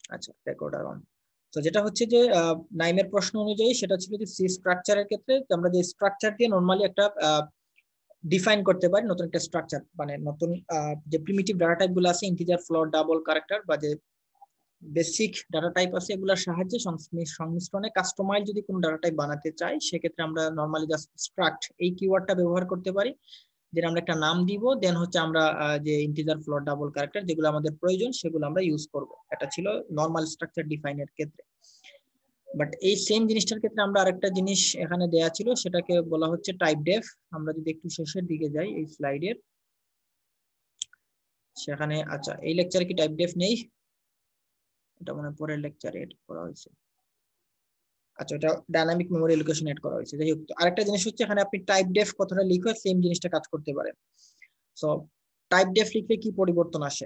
আচ্ছা, recorder on. তো যেটা হচ্ছে যে নাইমের প্রশ্ন অনুযায়ী সেটা ছিল যে সি স্ট্রাকচারের ক্ষেত্রে আমরা যে স্ট্রাকচার দিয়ে নরমালি একটা ডিফাইন করতে পারি নতুন একটা স্ট্রাকচার, মানে নতুন যে প্রিমিটিভ ডাটা টাইপ গুলো আছে, ইন্টিজার, ফ্লোট, ডাবল ক্যারেক্টার বা যে বেসিক ডাটা টাইপ আছে, এগুলোর সাহায্যে সংমিশ্রণে কাস্টমাইজ যদি কোনো ডাটা টাইপ বানাতে চাই, সেক্ষেত্রে আমরা নরমালি জাস্ট স্ট্রাক্ট এই কিওয়ার্ডটা ব্যবহার করতে পারি। যেটা আমরা একটা নাম দিব, দেন হচ্ছে আমরা যে ইন্টিজার, ফ্লোট, ডাবল ক্যারেক্টার যেগুলো আমাদের প্রয়োজন সেগুলো আমরা ইউজ করব। এটা ছিল নরমাল স্ট্রাকচার ডিফাইনের ক্ষেত্রে। বাট এই সেম জিনিসটার ক্ষেত্রে আমরা আরেকটা জিনিস এখানে দেয়া ছিল, সেটাকে বলা হচ্ছে টাইপ ডেফ। আমরা যদি একটু শেষের দিকে যাই এই স্লাইডের, সেখানে আচ্ছা এই লেকচারে কি টাইপ ডেফ নেই? এটা মনে পরের লেকচারে এড করা হয়েছে। আচ্ছা, এটা ডাইনামিক মেমোরি এলোকেশন এড করা হয়েছে। যাই হোক, আরেকটা জিনিস হচ্ছে এখানে আপনি টাইপ ডেফ কথাটা লিখে সেম জিনিসটা কাজ করতে পারেন। সো টাইপ ডেফ লিখলে কি পরিবর্তন আসে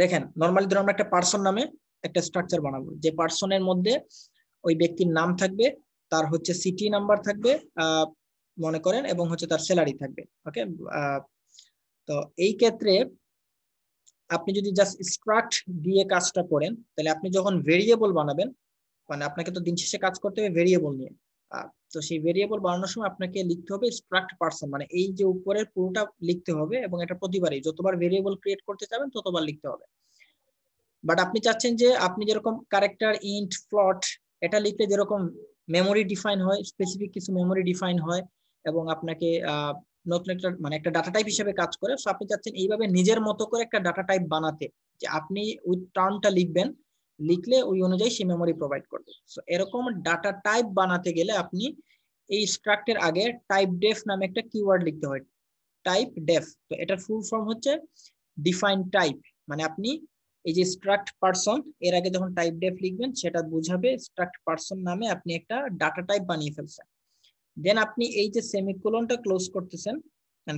দেখেন। নরমালি ধরুন আমরা একটা পার্সন নামে একটা স্ট্রাকচার বানাবো, যে পার্সনের মধ্যে ওই ব্যক্তির নাম থাকবে, তার হচ্ছে সিটি নাম্বার থাকবে মনে করেন, এবং হচ্ছে তার স্যালারি থাকবে। ওকে, তো এই ক্ষেত্রে আপনি যদি জাস্ট স্ট্রাক্ট দিয়ে কাজটা করেন, তাহলে আপনি যখন ভেরিয়েবল বানাবেন, মানে আপনাকে তো দিন শেষে কাজ করতে হবে ভেরিয়েবল নিয়ে। তো সেই ভেরিয়েবল বানানোর সময় আপনাকে লিখতে হবে স্ট্রাক্ট পার্সন, মানে এই যে উপরের পুরোটা লিখতে হবে, এবং এটা প্রতিবারই যতবার ভেরিয়েবল ক্রিয়েট করতে যাবেন ততবার লিখতে হবে। বাট আপনি চাচ্ছেন যে আপনি যেরকম ক্যারেক্টার, ইন্ট, ফ্লট এটা লিখলে যেরকম মেমোরি ডিফাইন হয়, স্পেসিফিক কিছু মেমোরি ডিফাইন হয়, এবং আপনাকে নতুন একটা মানে একটা ডাটা টাইপ হিসেবে কাজ করে। সো আপনি চাচ্ছেন এইভাবে নিজের মতো করে একটা ডাটা টাইপ বানাতে, যে আপনি ওই টার্মটা লিখবেন, লিখলে ওই অনুযায়ী সে মেমোরি প্রোভাইড করবে। সো এরকম ডাটা টাইপ বানাতে গেলে আপনি এই স্ট্রাক্টের আগে টাইপ ডেফ নামে একটা কিওয়ার্ড লিখতে হয়। টাইপ ডেফ, তো এটার ফুল ফর্ম হচ্ছে ডিফাইন টাইপ। মানে আপনি এই যে স্ট্রাক্ট পারসন এর আগে যখন টাইপ ডেফ লিখবেন, সেটা বুঝাবে স্ট্রাক্ট পারসন নামে আপনি একটা ডাটা টাইপ বানিয়ে ফেলছেন। দেন আপনি এই যে সেমিকোলনটা ক্লোজ করতেছেন,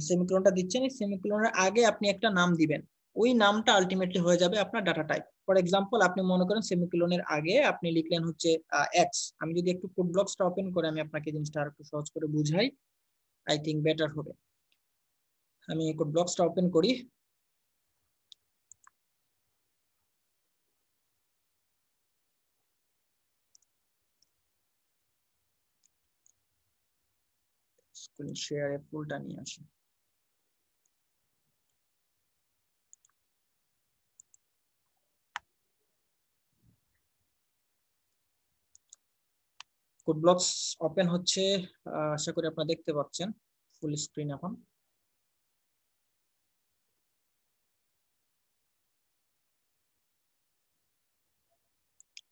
সেমিকোলনটা দিচ্ছেন, এই সেমিকোলনের আগে আপনি একটা নাম দিবেন, ওই নামটা আলটিমেটলি হয়ে যাবে আপনার ডাটা টাইপ। ফর এক্সাম্পল, আপনি মনে করেন সেমিকোলনের আগে আপনি লিখলেন হচ্ছে এক্স। আমি যদি একটু কোড ব্লকসটা ওপেন করে আমি আপনাকে জিনিসটা আর একটু সহজ করে বুঝাই, আই থিঙ্ক বেটার হবে। আমি কোড ব্লকসটা ওপেন করি। স্ক্রিন শেয়ারে ফুলটা নিয়ে আসি। কোড ব্লকস ওপেন হচ্ছে, আশা করি আপনারা দেখতে পাচ্ছেন ফুল স্ক্রিন এখন।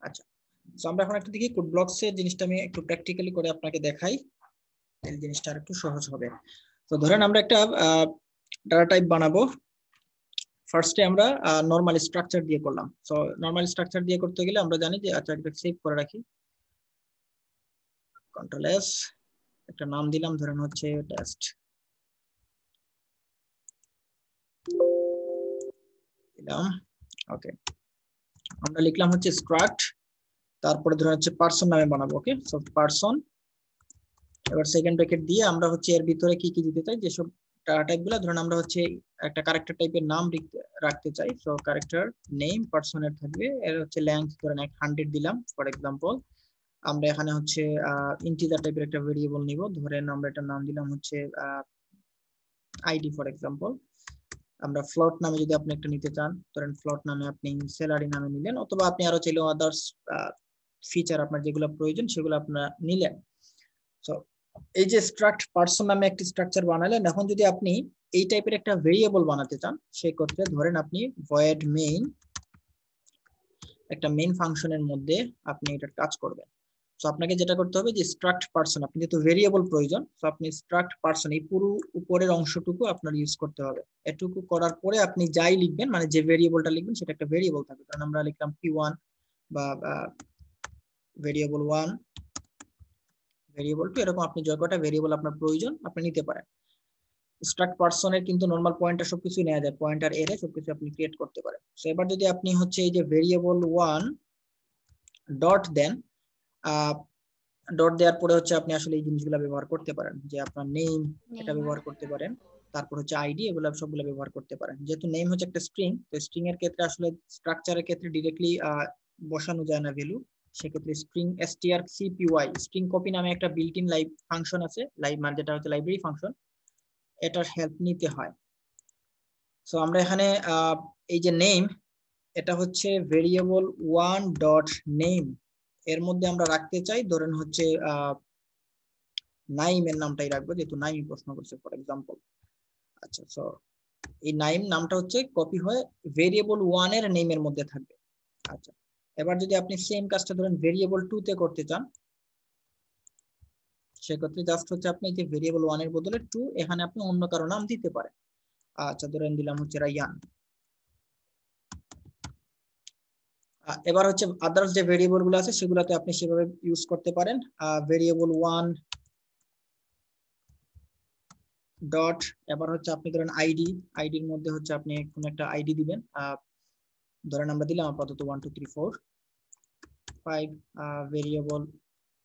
আচ্ছা, তো আমরা এখন একটা দেখি কোড ব্লকস এর জিনিসটা আমি একটু প্র্যাকটিক্যালি করে আপনাকে দেখাই, এই জিনিসটা আর একটু সহজ হবে। তো ধরেন আমরা একটা ডাটা টাইপ বানাবো। ফার্স্টে আমরা নরমাল স্ট্রাকচার দিয়ে করলাম। সো নরমাল স্ট্রাকচার দিয়ে করতে গেলে আমরা জানি যে, আচ্ছা একটা সেভ করে রাখি, কন্ট্রোল এস, একটা নাম দিলাম, ধরেন হচ্ছে টেস্ট দিলাম। ওকে, আমরা লিখলাম হচ্ছে স্ট্রাক্ট, তারপরে ধরেন হচ্ছে পার্সন নামে বানাবো। ওকে, সো পার্সন, এবার সেকেন্ড ব্র্যাকেট দিয়ে আমরা হচ্ছে এর ভিতরে কি কি দিতে চাই, যেসব ডাটা টাইপ গুলো, ধরেন আমরা হচ্ছে একটা ক্যারেক্টার টাইপের নাম রাখতে চাই। সো ক্যারেক্টার নেম পার্সনের থাকবে, এর হচ্ছে লেংথ ধরেন 100 দিলাম ফর এক্সাম্পল। আমরা এখানে হচ্ছে ইন্টিজার টাইপের একটা ভেরিয়েবল নিব, ধরেন আমরা এটার নাম দিলাম হচ্ছে আইডি ফর এক্সাম্পল। আমরা ফ্লোট নামে যদি আপনি একটা নিতে চান, ধরেন ফ্লোট নামে আপনি স্যালারি নামে নিলেন, অথবা আপনি আরো চাইলে আদার্স ফিচার আপনার যেগুলো প্রয়োজন সেগুলো আপনারা নিলেন। সো এই যে স্ট্রাক্ট পার্সন নামে একটি স্ট্রাকচার বানালেন, এখন যদি আপনি এই টাইপের একটা ভেরিয়েবল বানাতে চান, সেই ক্ষেত্রে ধরেন আপনি ভয়েড মেইন, একটা মেইন ফাংশনের মধ্যে আপনি এটার কাজ করবেন। সো আপনাকে যেটা করতে হবে যে স্ট্রাক্ট পার্সন, আপনি যেহেতু ভেরিয়েবল প্রয়োজন, সো আপনি স্ট্রাক্ট পার্সন এই পুরো উপরের অংশটুকু আপনার ইউজ করতে হবে। এটুকু করার পরে আপনি যাই লিখবেন, মানে যে ভেরিয়েবলটা লিখবেন সেটা একটা ভেরিয়েবল থাকবে। কারণ আমরা লিখলাম p1 বা ভেরিয়েবল 1, ভেরিয়েবল 2, এরকম আপনি যে কয়টা ভেরিয়েবল আপনার প্রয়োজন আপনি নিতে পারেন। স্ট্রাক্ট পার্সনের কিন্তু নরমাল পয়েন্টার সবকিছু নেওয়া যায়, পয়েন্টার এরে সবকিছু আপনি ক্রিয়েট করতে পারেন। সো এবার যদি আপনি হচ্ছে এই যে ভেরিয়েবল 1 ডট দেন, ডট দেওয়ার পরে হচ্ছে আপনি আসলে এই জিনিসগুলো ব্যবহার করতে পারেন, যে আপনার নেম এটা ব্যবহার করতে পারেন, তারপর হচ্ছে আইডি, এগুলো সবগুলো ব্যবহার করতে পারেন। যেহেতু নেম হচ্ছে একটা স্ট্রিং, তো স্ট্রিং এর ক্ষেত্রে আসলে স্ট্রাকচারের ক্ষেত্রে ডিরেক্টলি বসানো যায় না ভ্যালু, সেক্ষেত্রে স্ট্রিং strcpy স্ট্রিং কপি নামে একটা বিল্ট ইন লাইভ ফাংশন আছে, লাইভ মানে যেটা হচ্ছে লাইব্রেরি ফাংশন, এটার হেল্প নিতে হয়। সো আমরা এখানে এই যে নেম, এটা হচ্ছে ভেরিয়েবল ওয়ান ডট নেম, এর মধ্যে আমরা রাখতে চাই ধরেন হচ্ছে নাইমের নামটাই রাখবো, যেহেতু নাইম প্রশ্ন করছে ফর এক্সাম্পল। আচ্ছা, সো এই নাইম নামটা হচ্ছে কপি হয়ে ভেরিয়েবল ওয়ান এর নেমের মধ্যে থাকবে। আচ্ছা, এবার যদি আপনি সেম কাজটা ধরেন ভেরিয়েবল টু তে করতে চান, সেক্ষেত্রে জাস্ট হচ্ছে আপনি যে ভেরিয়েবল ওয়ান এর বদলে টু, এখানে আপনি অন্য কারো নাম দিতে পারেন। আচ্ছা, ধরেন দিলাম হচ্ছে রায়ান। এবার হচ্ছে আদার্স যে ভেরিয়েবল গুলো আছে সেগুলোতে আপনি সেভাবে ইউজ করতে পারেন। ভেরিয়েবল ওয়ান ডট, এবার হচ্ছে আপনি ধরেন আইডি, আইডির মধ্যে হচ্ছে আপনি কোন একটা আইডি দিবেন, ধরেন আমরা দিলাম আপাতত 1 2 3 4 5। ভেরিয়েবল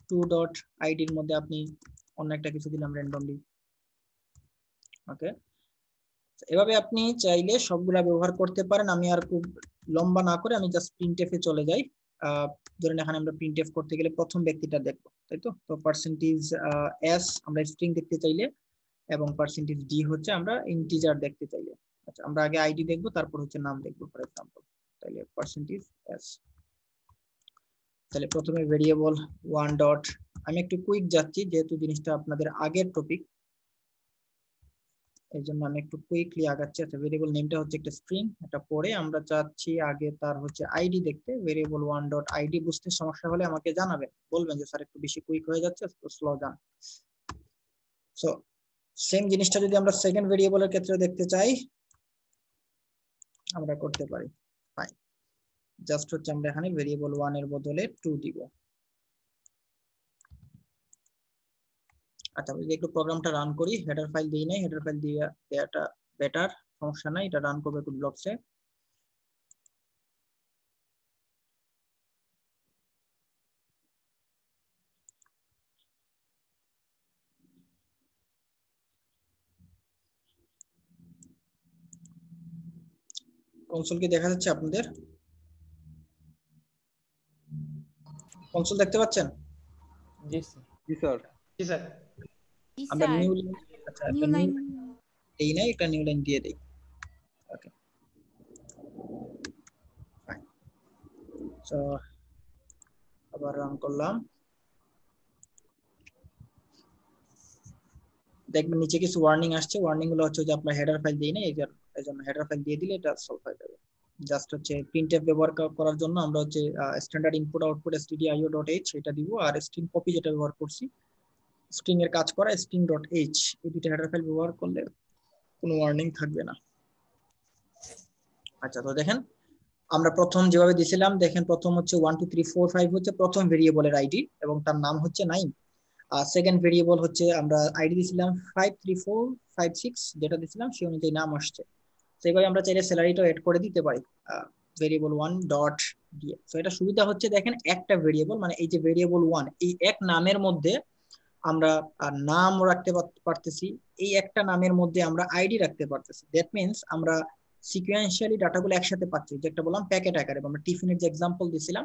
টু ডট আইডির মধ্যে আপনি অন্য একটা কিছু দিলাম র্যান্ডমলি। ওকে, এভাবে আপনি চাইলে সবগুলা ব্যবহার করতে পারেন। আমি আর খুব লম্বা না করে আমি জাস্ট প্রিন্টএফ এ চলে যাই। ধরেন এখানে আমরা প্রিন্টএফ করতে গেলে প্রথম ব্যক্তিটা দেখবো, তাই তো? তো পার্সেন্টেজ এস আমরা স্ট্রিং দেখতে চাইলে, এবং পার্সেন্টেজ ডি হচ্ছে আমরা ইন্টিজার দেখতে চাইলে। আচ্ছা, আমরা আগে আইডি দেখবো, তারপর হচ্ছে নাম দেখবো ফর এক্সাম্পল। তাহলে পার্সেন্টেজ এস, তাহলে প্রথমে ভেরিয়েবল ওয়ান ডট, আমি একটু কুইক যাচ্ছি যেহেতু জিনিসটা আপনাদের আগের টপিক, এই জন্য আমি একটু কুইকলি আগাচ্ছি। আচ্ছা, ভেরিয়েবল নেমটা হচ্ছে একটা স্ট্রিং, এটা পরে আমরা চাচ্ছি আগে তার হচ্ছে আইডি দেখতে। ভেরিয়েবল ওয়ান ডট আইডি বুঝতে সমস্যা হলে আমাকে জানাবেন, বলবেন যে স্যার একটু বেশি কুইক হয়ে যাচ্ছে, স্লো যান। সো সেম জিনিসটা যদি আমরা সেকেন্ড ভেরিয়েবলের ক্ষেত্রে দেখতে চাই, আমরা করতে পারি। ফাইন, জাস্ট হচ্ছে আমরা এখানে ভেরিয়েবল ওয়ান এর বদলে টু দিব। আচ্ছা, যদি একটু প্রোগ্রামটা রান করি, হেডার ফাইল দিই নাই, হেডার ফাইল দিয়ে দেওয়াটা বেটার, সমস্যা নাই, এটা রান করবে একটু ব্লকসে। কনসোল কি দেখা যাচ্ছে আপনাদের? কনসোল দেখতে পাচ্ছেন? জি স্যার। জি স্যার। জি স্যার। আমরা নিউ, আচ্ছা একটা নিউ দেই না, একটা নিউ লাইন দিয়ে দেই। ওকে, ফাইন। সো আবার রান করলাম, দেখবেন নিচে কিছু ওয়ার্নিং আসছে। ওয়ার্নিং গুলো হচ্ছে যে আপনার হেডার ফাইল দেই না, এই জন্য হেডার ফাইল দিয়ে দিলে এটা সলভ হয়ে যাবে। জাস্ট হচ্ছে প্রিন্টএফ ব্যবহার করার জন্য আমরা হচ্ছে স্ট্যান্ডার্ড ইনপুট আউটপুট stdio.h এটা দিব, আর স্ট্রিং কপি যেটা ব্যবহার করছি স্ট্রিং এর কাজ করা string.h, এই দুটো হেডার ফাইল ব্যবহার করলে কোনো ওয়ার্নিং থাকবে না। আচ্ছা, তো দেখেন আমরা প্রথম যেভাবে দিছিলাম, দেখেন প্রথম হচ্ছে 1 2 3 4 5 হচ্ছে প্রথম ভেরিয়েবলের আইডি এবং তার নাম হচ্ছে নাইম। আর সেকেন্ড ভেরিয়েবল হচ্ছে আমরা আইডি দিছিলাম 5 3 4 5 6, যেটা দিছিলাম সেই অনুযায়ী নাম আসছে। সেইভাবে আমরা চাইলে স্যালারিটাও এড করে দিতে পারি ভেরিয়েবল ওয়ান ডট দিয়ে। তো এটা সুবিধা হচ্ছে দেখেন একটা ভেরিয়েবল, মানে এই যে ভেরিয়েবল ওয়ান, এই এক নামের মধ্যে আমরা নাম রাখতে পারতেছি, এই একটা নামের মধ্যে আমরা আইডি রাখতে পারতেছি। দ্যাট মিনস আমরা সিকোয়েন্সিয়ালি ডাটাগুলো একসাথে পাচ্ছি, যেটা বললাম প্যাকেট আকারে। আমরা টিফিনের যে এক্সাম্পল দিছিলাম,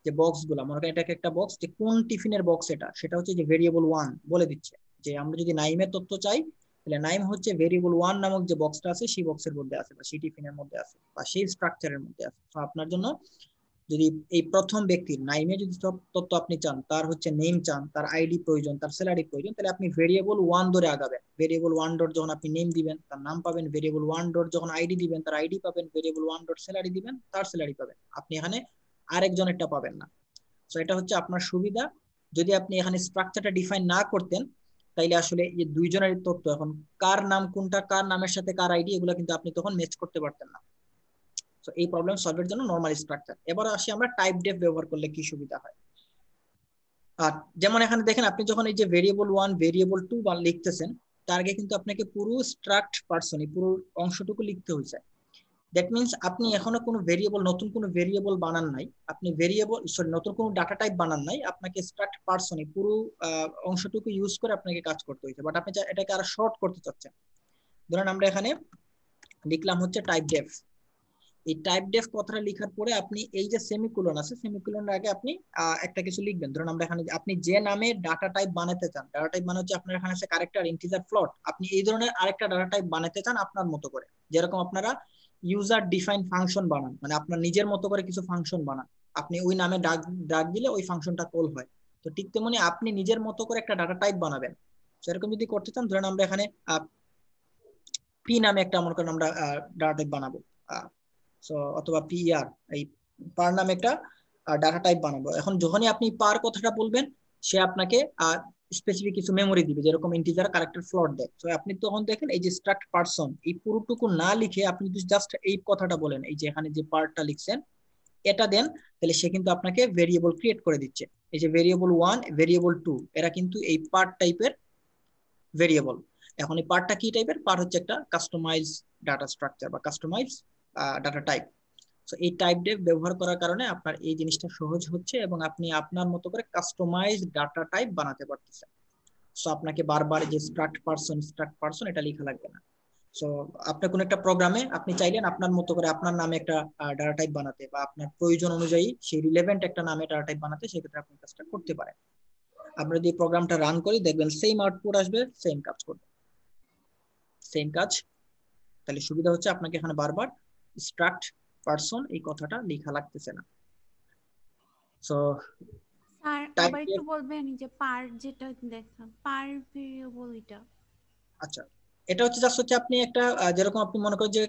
যে বক্স গুলো, মনে করেন এটাকে একটা বক্স, যে কোন টিফিনের বক্স এটা, সেটা হচ্ছে যে ভেরিয়েবল ওয়ান বলে দিচ্ছে। যে আমরা যদি নাইমের তথ্য চাই, তাহলে নাইম হচ্ছে ভেরিয়েবল ওয়ান নামক যে বক্সটা আছে সেই বক্সের মধ্যে আছে, বা সেই টিফিনের মধ্যে আছে, বা সেই স্ট্রাকচারের মধ্যে আছে। তো আপনার জন্য যদি এই প্রথম ব্যক্তির নাইমে যদি সব তথ্য আপনি চান, তার হচ্ছে নেম চান, তার আইডি প্রয়োজন, তার স্যালারি প্রয়োজন, তাহলে আপনি ভেরিয়েবল ওয়ান ধরে আগাবেন। ভেরিয়েবল ওয়ান ডট যখন আপনি নেম দিবেন তার নাম পাবেন, ভেরিয়েবল ওয়ান ডট যখন আইডি দিবেন তার আইডি পাবেন, ভেরিয়েবল ওয়ান ডট স্যালারি দিবেন তার স্যালারি পাবেন। আপনি এখানে আরেকজনেরটা পাবেন না। তো এটা হচ্ছে আপনার সুবিধা। যদি আপনি এখানে স্ট্রাকচারটা ডিফাইন না করতেন, তাইলে আসলে এই দুইজনের তথ্য, এখন কার নাম কোনটা, কার নামের সাথে কার আইডি, এগুলো কিন্তু আপনি তখন ম্যাচ করতে পারতেন না। তো এই প্রবলেম সলভের জন্য নরমাল স্ট্রাকচার। এবার আসি আমরা টাইপ ডেফ ব্যবহার করলে কি সুবিধা হয়। আর যেমন এখানে দেখেন, আপনি যখন এই যে ভেরিয়েবল ওয়ান ভেরিয়েবল টু লিখতেছেন, তার আগে কিন্তু আপনাকে পুরো স্ট্রাক্ট পার্সন, পুরো অংশটুকু লিখতে হয়েছে। দ্যাট মিনস আপনি এখনো কোনো ভেরিয়েবল, নতুন কোনো ভেরিয়েবল বানান নাই, আপনি ভেরিয়েবল সরি নতুন কোনো ডাটা টাইপ বানান নাই, আপনাকে স্ট্রাক্ট পার্সন পুরো অংশটুকু ইউজ করে আপনাকে কাজ করতে হয়েছে। বাট আপনি এটাকে আরো শর্ট করতে চাচ্ছেন। ধরেন আমরা এখানে লিখলাম হচ্ছে টাইপ ডেফ, এই টাইপ ডেফ কথাটা লেখার পরে আপনি এই যে সেমিকোলন আছে, সেমিকোলনের আগে আপনি একটা কিছু লিখবেন। ধরুন আমরা এখানে আপনি যে নামে ডাটা টাইপ বানাতে চান, ডাটা টাইপ মানে হচ্ছে আপনার এখানে আছে ক্যারেক্টার, ইন্টিজার, ফ্লোট, আপনি এই ধরনের আরেকটা ডাটা টাইপ বানাতে চান আপনার মতো করে, যেরকম আপনারা ইউজার ডিফাইন ফাংশন বানান, মানে আপনার নিজের মতো করে কিছু ফাংশন বানান, আপনি ওই নামে ডাক ডাক দিলে ওই ফাংশনটা কল হয়। তো ঠিক তেমনি আপনি নিজের মতো করে একটা ডাটা টাইপ বানাবেন। সেরকম যদি করতে চান, ধরেন আমরা এখানে পি নামে একটা মনে করেন আমরা ডাটা টাইপ বানাবো, অথবা পিআর, এই পার নামে একটা ডাটা টাইপ বানাবো। এখন যখনই আপনি পার কথাটা বলবেন, সে আপনাকে স্পেসিফিক কিছু মেমোরি দিবে, যেরকম ইন্টিজার, ক্যারেক্টার, ফ্লোট দেয়। তো আপনি তখন দেখেন এই যে স্ট্রাক্ট পারসন, এই পুরোটুকু না লিখে আপনি যদি জাস্ট এই কথাটা বলেন, এই যে এখানে যে পার্টটা লিখছেন এটা দেন, তাহলে সে কিন্তু আপনাকে ভেরিয়েবল ক্রিয়েট করে দিচ্ছে। এই যে ভেরিয়েবল 1, ভেরিয়েবল 2, এরা কিন্তু এই পার্ট টাইপের ভেরিয়েবল। এখন এই পার্টটা কি টাইপের? পার্ট হচ্ছে একটা কাস্টমাইজ ডাটা স্ট্রাকচার বা কাস্টমাইজ ডাটা টাইপ। তো এই টাইপ ডেফ ব্যবহার করার কারণে আপনার এই জিনিসটা সহজ হচ্ছে এবং আপনি আপনার মতো করে কাস্টমাইজ ডাটা টাইপ বানাতে পারতেছেন। সো আপনাকে বারবার যে স্ট্রাক্ট পারসন এটা লেখা লাগবে না। সো আপনার কোন একটা প্রোগ্রামে আপনি চাইলেন আপনার মতো করে আপনার নামে একটা ডাটা টাইপ বানাতে, বা আপনার প্রয়োজন অনুযায়ী সেই রিলেভেন্ট একটা নামে ডাটা টাইপ বানাতে, সেক্ষেত্রে আপনি কাজটা করতে পারেন। আমরা যদি প্রোগ্রামটা রান করি দেখবেন সেম আউটপুট আসবে, সেম কাজ করবে, সেম কাজ। তাহলে সুবিধা হচ্ছে আপনাকে এখানে বারবার স্ট্রাক্ট পারসন এই কথাটা লেখা লাগতেছে না। সো স্যার আবার একটু বলবেন যে পার যেটা দেখলাম, পার ভেরিয়েবল এটা? আচ্ছা, এটা হচ্ছে জাস্ট হচ্ছে আপনি একটা যেরকম আপনি মনে করেন যে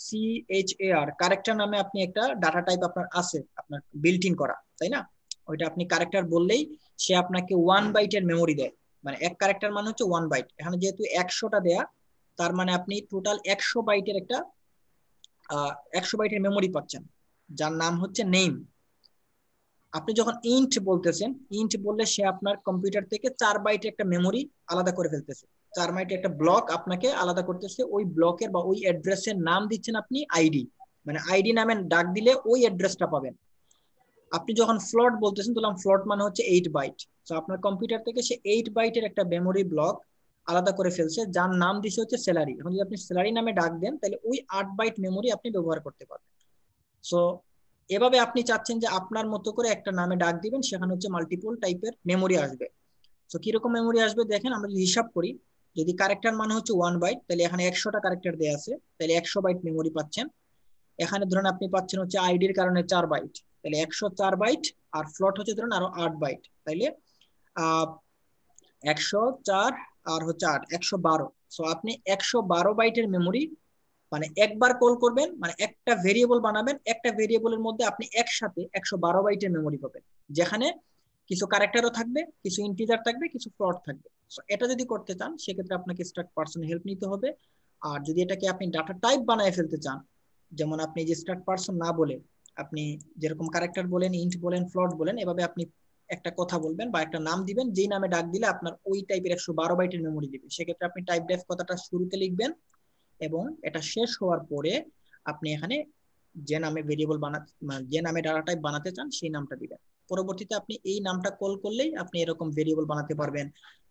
CHAR ক্যারেক্টার নামে আপনি একটা ডাটা টাইপ আপনার আছে, আপনার বিল্ট ইন করা, তাই না? ওইটা আপনি ক্যারেক্টার বললেই সে আপনাকে 1 বাইটের মেমোরি দেয়। মানে এক ক্যারেক্টার মানে হচ্ছে 1 বাইট। এখানে যেহেতু 100টা দেয়া, তার মানে আপনি টোটাল 100 বাইটের একটা 100 বাইটের মেমোরি পাচ্ছেন, যার নাম হচ্ছে নেম। আপনি যখন ইন্ট বলতেছেন, ইন্ট বললে সে আপনার কম্পিউটার থেকে 4 বাইটের একটা মেমোরি আলাদা করে ফেলতেছে, 4 বাইটের একটা ব্লক আপনাকে আলাদা করতেছে। ওই ব্লকের বা ওই অ্যাড্রেসের নাম দিচ্ছেন আপনি আইডি, মানে আইডি নামে ডাক দিলে ওই অ্যাড্রেসটা পাবেন। আপনি যখন ফ্লোট বলতেছেন, তাহলে ফ্লোট মানে হচ্ছে 8 বাইট। তো আপনার কম্পিউটার থেকে সে 8 বাইটের একটা মেমোরি ব্লক আলাদা করে ফেলছে, যার নাম দিছে হচ্ছে স্যালারি। এখন যদি আপনি স্যালারি নামে ডাক দেন, তাহলে ওই 8 বাইট মেমোরি আপনি ব্যবহার করতে পারবেন। সো এভাবে আপনি চাচ্ছেন যে আপনার মতো করে একটা নামে ডাক দিবেন, সেখানে হচ্ছে মাল্টিপল টাইপের মেমোরি আসবে। তো কিরকম মেমোরি আসবে দেখেন, আমরা যদি হিসাব করি, যদি ক্যারেক্টার মানে হচ্ছে 1 বাইট, তাহলে এখানে 100টা ক্যারেক্টার দেয়া আছে, তাহলে 100 বাইট মেমোরি পাচ্ছেন। এখানে ধরুন আপনি পাচ্ছেন হচ্ছে আইডির কারণে 4 বাইট, তাহলে 104 বাইট। আর ফ্লোট হচ্ছে ধরুন আরো 8 বাইট, তাইলে 104 আর হচ্ছে 8, 112। সো আপনি 112 বাইটের মেমোরি, মানে একবার কল করবেন, মানে একটা ভেরিয়েবল বানাবেন, একটা ভেরিয়েবলের মধ্যে আপনি একসাথে 112 বাইটের মেমোরি পাবেন, যেখানে কিছু ক্যারেক্টারও থাকবে, কিছু ইন্টিজার থাকবে, কিছু ফ্লোট থাকবে। এটা যদি করতে চান, সেক্ষেত্রে আপনাকে স্ট্রাক্ট পারসন হেল্প নিতে হবে। আর যদি এটাকে আপনি ডাটা টাইপ বানায় ফেলতে চান, যেমন আপনি যে স্ট্রাক্ট পারসন না বলে আপনি যেরকম ক্যারেক্টার বলেন, ইন্ট বলেন, ফ্লোট বলেন, এভাবে আপনি একটা কথা বলবেন বা একটা নাম দিবেন, যেই নামে ডাক দিলে আপনার ওই টাইপের 112 বাইটের মেমোরি দিবে। সেক্ষেত্রে আপনি টাইপ ডেফ কথাটা শুরুতে লিখবেন, এবং এটা শেষ হওয়ার পরে আপনি এখানে যে নামে ভেরিয়েবল যে নামে ডাটা টাইপ বানাতে চান সেই নামটা দিবেন। পরবর্তীতে আপনি এই নামটা কল করলেই আপনি এরকম ভেরিয়েবল বানাতে পারবেন।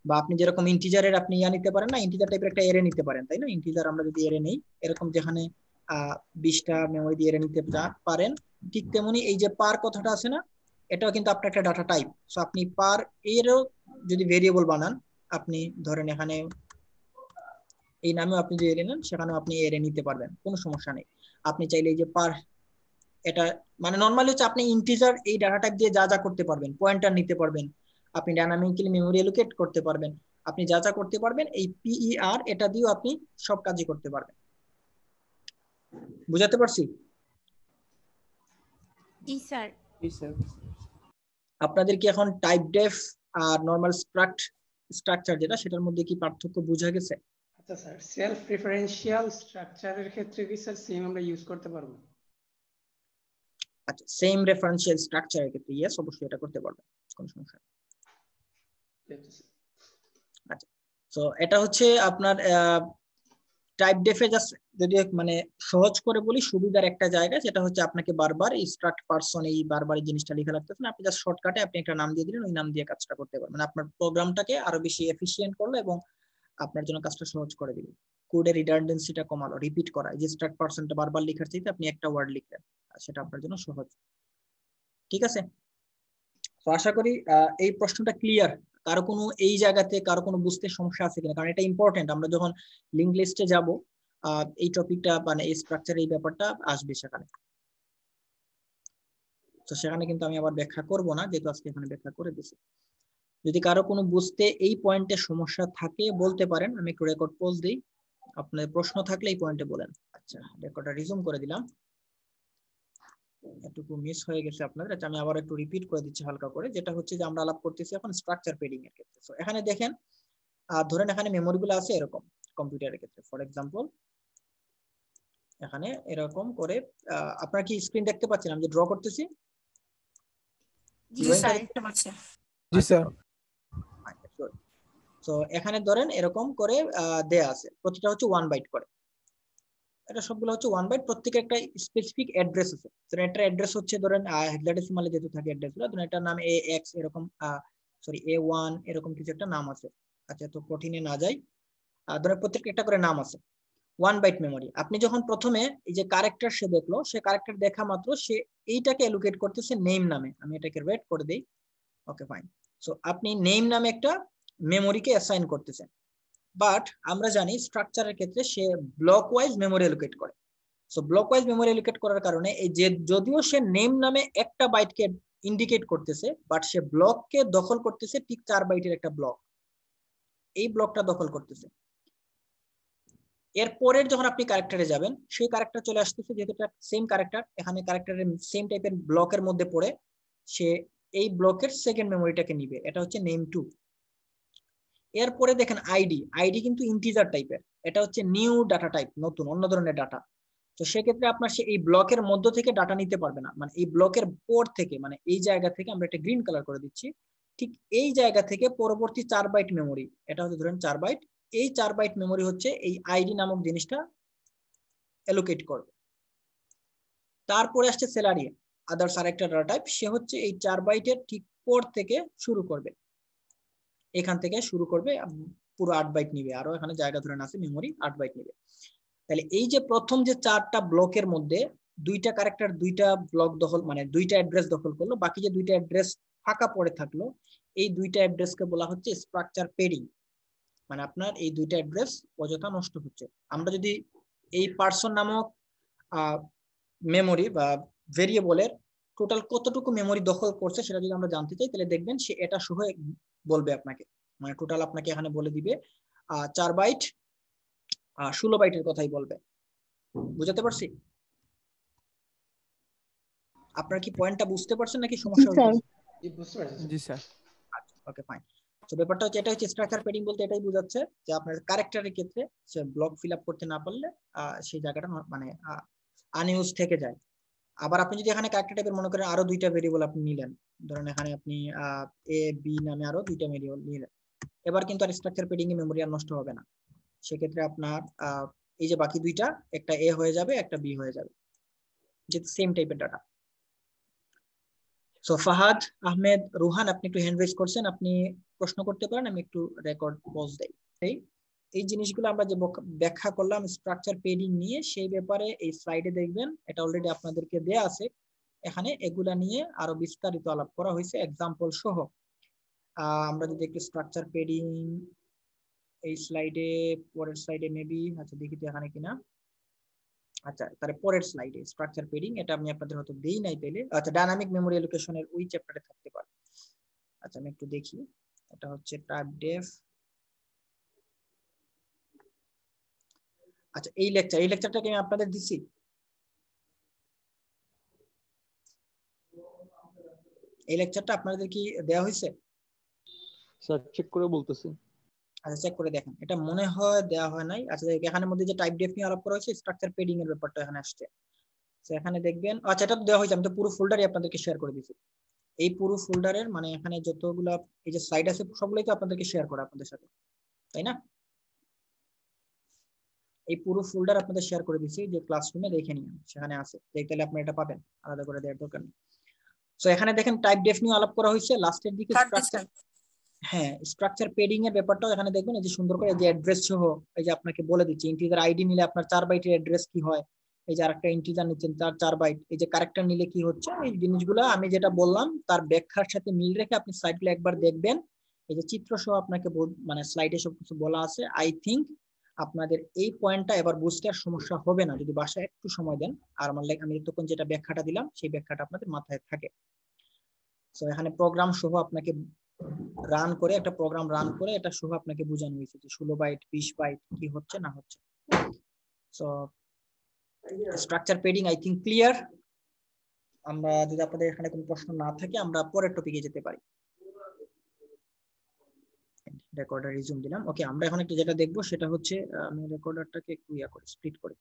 বা আপনি যেরকম ইন্টিজারের আপনি নিতে পারেন না, ইন্টিজার টাইপের একটা এরে নিতে পারেন, তাই না? ইন্টিজার আমরা যদি এরে নেই, এরকম যেখানে 20টা মেমোরি দিয়ে এরে নিতে পারেন, ঠিক তেমনি এই যে পার কথাটা আছে না, এটাও কিন্তু আপনার একটা ডাটা টাইপ। সো আপনি পার এরও যদি ভেরিয়েবল বানান, আপনি ধরেন এখানে এই নামেও আপনি যে এরে নেন, সেখানেও আপনি এরে নিতে পারবেন, কোনো সমস্যা নেই। আপনি চাইলে এই যে পার, এটা মানে নর্মালি হচ্ছে আপনি ইন্টিজার এই ডাটা টাইপ দিয়ে যা যা করতে পারবেন, পয়েন্টার নিতে পারবেন, আপনি ডাইনামিক্যালি মেমোরি অ্যালোকেট করতে পারবেন, আপনি যা যা করতে পারবেন এই পিইআর এটা দিয়েও আপনি সব কাজই করতে পারবেন। বুঝাতে পারছি? জি স্যার। আপনাদের কি এখন টাইপ ডেফ আর নরমাল স্ট্রাকচার যেটা, সেটার মধ্যে কি পার্থক্য বোঝা গেছে? আচ্ছা স্যার, সেলফ রেফারেন্সিয়াল স্ট্রাকচারের ক্ষেত্রে কি স্যার সেম আমরা ইউজ করতে পারবো? আচ্ছা, সেম রেফারেন্সিয়াল স্ট্রাকচারের ক্ষেত্রে ইয়েস, অবশ্যই এটা করতে পারবেন, কোনো সমস্যা নেই। আচ্ছা, তো এটা হচ্ছে আপনার টাইপ ডেফে জাস্ট যদি মানে সহজ করে বলি, সুবিধার একটা জায়গা, যেটা হচ্ছে আপনাকে বারবার এই স্ট্রাক্ট পারসন এই বারবার এই জিনিসটা লেখা লাগতেছে না, আপনি জাস্ট শর্টকাটে আপনি একটা নাম দিয়ে দিলেন, ওই নাম দিয়ে কাজটা করতে পারবেন। মানে আপনার প্রোগ্রামটাকে আরো বেশি এফিশিয়েন্ট করলো এবং আপনার জন্য কাজটা সহজ করে দিল। কোডের রিডান্ডেন্সিটা কমালো, রিপিট করা। এই যে স্ট্রাক্ট পার্সনটা বারবার লেখার চাইতে আপনি একটা ওয়ার্ড লিখলেন, সেটা আপনার জন্য সহজ। ঠিক আছে, তো আশা করি এই প্রশ্নটা ক্লিয়ার। কারো কোনো এই জায়গাতে কারো কোনো বুঝতে সমস্যা আছে কিনা, কারণ এটা ইম্পর্টেন্ট। আমরা যখন লিঙ্ক লিস্টে যাব এই টপিকটা মানে এই স্ট্রাকচার এই ব্যাপারটা আসবে সেখানে। তো সেখানে কিন্তু আমি আবার ব্যাখ্যা করব না, যেহেতু আজকে এখানে ব্যাখ্যা করে দিছি। যদি কারো কোনো বুঝতে এই পয়েন্টে সমস্যা থাকে বলতে পারেন, আমি একটু রেকর্ড পজ দিই, আপনার প্রশ্ন থাকলে এই পয়েন্টে বলেন। আচ্ছা, রেকর্ডটা রিজুম করে দিলাম, এটুকু মিস হয়ে গেছে আপনাদের। আচ্ছা, আমি আবার একটু রিপিট করে দিচ্ছি হালকা করে, যেটা হচ্ছে যে আমরা আলাপ করতেছি এখন স্ট্রাকচার পেডিং এর ক্ষেত্রে। তো এখানে দেখেন, ধরেন এখানে মেমোরি গুলো আছে এরকম কম্পিউটারের ক্ষেত্রে। ফর এক্সাম্পল এখানে এরকম করে আপনারা কি স্ক্রিন দেখতে পাচ্ছেন আমি যে ড্র করতেছি? জি স্যার, দেখতে পাচ্ছি। জি স্যার। তো এখানে ধরেন এরকম করে দেয়া আছে, প্রতিটা হচ্ছে 1 বাইট করে। এটা সবগুলো হচ্ছে 1 বাইট, প্রত্যেকের একটা স্পেসিফিক অ্যাড্রেস আছে। তো এটার অ্যাড্রেস হচ্ছে ধরেন হেক্সাডেসিমালে যেহেতু থাকে অ্যাড্রেসগুলো, ধরেন এটার নাম AX এরকম, সরি A1 এরকম কিছু একটা নাম আছে। আচ্ছা, তো কঠিনে না যাই, ধরেন প্রত্যেকটা একটা করে নাম আছে। 1 বাইট মেমোরি। আপনি যখন প্রথমে এই যে ক্যারেক্টার সে দেখলো, সে ক্যারেক্টার দেখা মাত্র সে এইটাকে অ্যালোকেট করতেছে নেম নামে। আমি এটাকে রেড করে দেই। ওকে, ফাইন। সো আপনি নেম নামে একটা মেমোরিকে অ্যাসাইন করতেছেন। বাট আমরা জানি স্ট্রাকচারের ক্ষেত্রে সে ব্লক ওয়াইজ মেমোরি অ্যালোকেট করে। So block wise memory allocate করার কারণে এই যে যদিও সে নেম নামে একটা বাইটকে ইন্ডিকেট করতেছে, বাট সে ব্লককে দখল করতেছে ঠিক 4 বাইটের একটা ব্লক, এই ব্লকটা দখল করতেছে। এরপরের যখন আপনি ক্যারেক্টারে যাবেন, সেই ক্যারেক্টার চলে আসতেছে, যেহেতু এটা সেম ক্যারেক্টার, এখানে ক্যারেক্টারের সেম টাইপের ব্লকের মধ্যে পড়ে, সে এই ব্লকের সেকেন্ড মেমোরিটাকে নিবে, এটা হচ্ছে নেম 2। এরপরে দেখেন আইডি কিন্তু ইন্টিজার টাইপের, এটা হচ্ছে নিউ ডাটা টাইপ, নতুন অন্য ধরনের ডাটা। তো সেক্ষেত্রে আপনার সে এই ব্লকের মধ্য থেকে ডাটা নিতে পারবে না, মানে এই ব্লকের পর থেকে, মানে এই জায়গা থেকে আমরা একটা গ্রিন কালার করে দিচ্ছি, ঠিক এই জায়গা থেকে পরবর্তী 4 বাইট মেমোরি, এটা হচ্ছে ধরেন 4 বাইট, এই 4 বাইট মেমোরি হচ্ছে এই আইডি নামক জিনিসটা অ্যালোকেট করবে। তারপরে আসছে স্যালারি, আদার্স আরেকটা ডাটা টাইপ, সে হচ্ছে এই 4 বাইটের ঠিক পর থেকে শুরু করবে, এখান থেকে শুরু করবে, পুরো 8 বাইট নিবে, আরো এখানে জায়গা ধরে আছে মেমোরি 8 বাইট নিবে। তাহলে এই যে প্রথম যে 4টা ব্লকের মধ্যে দুইটা ক্যারেক্টার দুইটা ব্লক দখল, মানে দুইটা অ্যাড্রেস দখল করলো, বাকি যে দুইটা অ্যাড্রেস ফাঁকা পড়ে থাকলো, এই দুইটা অ্যাড্রেসকে বলা হচ্ছে স্ট্রাকচার পেডিং। মানে আপনার এই দুইটা অ্যাড্রেস অযথা নষ্ট হচ্ছে। আমরা যদি এই পার্সন নামক মেমোরি বা ভেরিয়েবলের টোটাল কতটুকু মেমোরি দখল করছে সেটা যদি আমরা জানতে চাই, তাহলে দেখবেন সে এটা সহ বলবে আপনাকে, মানে টোটাল আপনাকে এখানে বলে দিবে 4 বাইট 16 বাইটের কথাই বলবে। বুঝতে পারছি? আপনারা কি পয়েন্টটা বুঝতে পারছেন নাকি সমস্যা হচ্ছে? বুঝতে পারছি। জি স্যার। আচ্ছা, ওকে, ফাইন। তো ব্যাপারটা হচ্ছে, এটা হচ্ছে স্ট্রাকচার পেডিং বলতে এটাই বোঝাচ্ছে যে আপনার ক্যারেক্টারের ক্ষেত্রে সে ব্লক ফিল আপ করতে না পারলে সেই জায়গাটা মানে আনইউজ থেকে যায়। আবার আপনি যদি এখানে ক্যারেক্টার টাইপের মনে করেন আরো দুইটা ভেরিয়েবল আপনি নিলেন, ধরেন এখানে আপনি এ বি নামে আরো দুইটা ভেরিয়েবল নিলেন, এবার কিন্তু আর স্ট্রাকচার পেডিং এ মেমোরি আর নষ্ট হবে না। সেক্ষেত্রে আপনার এই যে বাকি দুইটা, একটা এ হয়ে যাবে, একটা বি হয়ে যাবে, যেহেতু সেম টাইপের ডাটা। সো ফাহাদ আহমেদ রুহান, আপনি একটু হ্যান্ড রেজ করছেন, আপনি প্রশ্ন করতে পারেন, আমি একটু রেকর্ড পজ দেই। এই জিনিসগুলো আমরা যে ব্যাখ্যা করলাম স্ট্রাকচার পেডিং নিয়ে, সেই ব্যাপারে এই স্লাইডে দেখবেন, এটা অলরেডি আপনাদেরকে দেয়া আছে, এখানে এগুলা নিয়ে আরো বিস্তারিত আলাপ করা হয়েছে এক্সাম্পল সহ। আমরা যদি একটু স্ট্রাকচার পেডিং এই স্লাইডে, পরের স্লাইডে মেবি, আচ্ছা দেখি তো এখানে কিনা, আচ্ছা তাহলে পরের স্লাইডে স্ট্রাকচার পেডিং, এটা আমি আপনাদের হয়তো দেই নাই তাইলে, আচ্ছা ডাইনামিক মেমোরি অ্যালোকেশনের ওই চ্যাপ্টারে থাকতে পারে। আচ্ছা আমি একটু দেখি, এটা হচ্ছে টাইপ ডেফ। আচ্ছা এই লেকচারটাকে আমি আপনাদের দিছি, এই লেকচারটা আপনাদের কি দেওয়া হয়েছে? স্যার চেক করে বলতেছি। আচ্ছা চেক করে দেখেন, এটা মনে হয় দেওয়া হয় নাই। আচ্ছা এখানের মধ্যে যে টাইপ ডেফ নিয়ে আলাপ করা হয়েছে, স্ট্রাকচার পেডিং এর ব্যাপারটা এখানে আসছে। তো এখানে দেখবেন, আচ্ছা এটা তো দেওয়া হয়েছে, আমি তো পুরো ফোল্ডারই আপনাদেরকে শেয়ার করে দিয়েছি। এই পুরো ফোল্ডারের মানে এখানে যতগুলা এই যে স্লাইড আছে সবগুলোই তো আপনাদেরকে শেয়ার করা আপনাদের সাথে, তাই না? এই পুরো ফোল্ডার আপনাদের শেয়ার করে দিয়েছি, যে ক্লাসরুমে দেখে নিন, সেখানে আছে, দেখতে আপনি এটা পাবেন, আলাদা করে দেওয়ার দরকার নেই। সো এখানে দেখেন টাইপ ডেফ নিয়ে আলাপ করা হয়েছে লাস্টের দিকে, স্ট্রাকচার, হ্যাঁ, স্ট্রাকচার পেডিং এর ব্যাপারটাও এখানে দেখবেন, এই যে সুন্দর করে যে অ্যাড্রেস সহ এই যে আপনাকে বলে দিচ্ছি ইন্টিজার আইডি নিলে আপনার 4 বাইটের অ্যাড্রেস কি হয়, এই যে আরেকটা ইন্টিজার নিচ্ছেন তার 4 বাইট, এই যে ক্যারেক্টার নিলে কি হচ্ছে, এই জিনিসগুলো আমি যেটা বললাম তার ব্যাখ্যার সাথে মিল রেখে আপনি সাইটগুলো একবার দেখবেন। এই যে চিত্র সহ আপনাকে মানে স্লাইডে সবকিছু বলা আছে। আই থিংক আপনাদের এই পয়েন্টটা এবার বুঝতে আর সমস্যা হবে না যদি বাসায় একটু সময় দেন। আর আমার আমি তখন যেটা ব্যাখ্যাটা দিলাম সেই ব্যাখ্যাটা আপনাদের মাথায় থাকে। সো এখানে প্রোগ্রাম সহ আপনাকে রান করে, একটা প্রোগ্রাম রান করে এটা সহ আপনাকে বোঝানো হয়েছে যে 16 বাইট 20 বাইট কি হচ্ছে না হচ্ছে। So structure padding I think clear. আমরা যদি আপনাদের এখানে কোনো প্রশ্ন না থাকে আমরা পরের টপিকে যেতে পারি। রেকর্ডার রিজিউম দিলাম। ওকে, আমরা এখন একটু যেটা দেখবো সেটা হচ্ছে আমি রেকর্ডারটাকে একটু ইয়া করে স্প্লিট করি।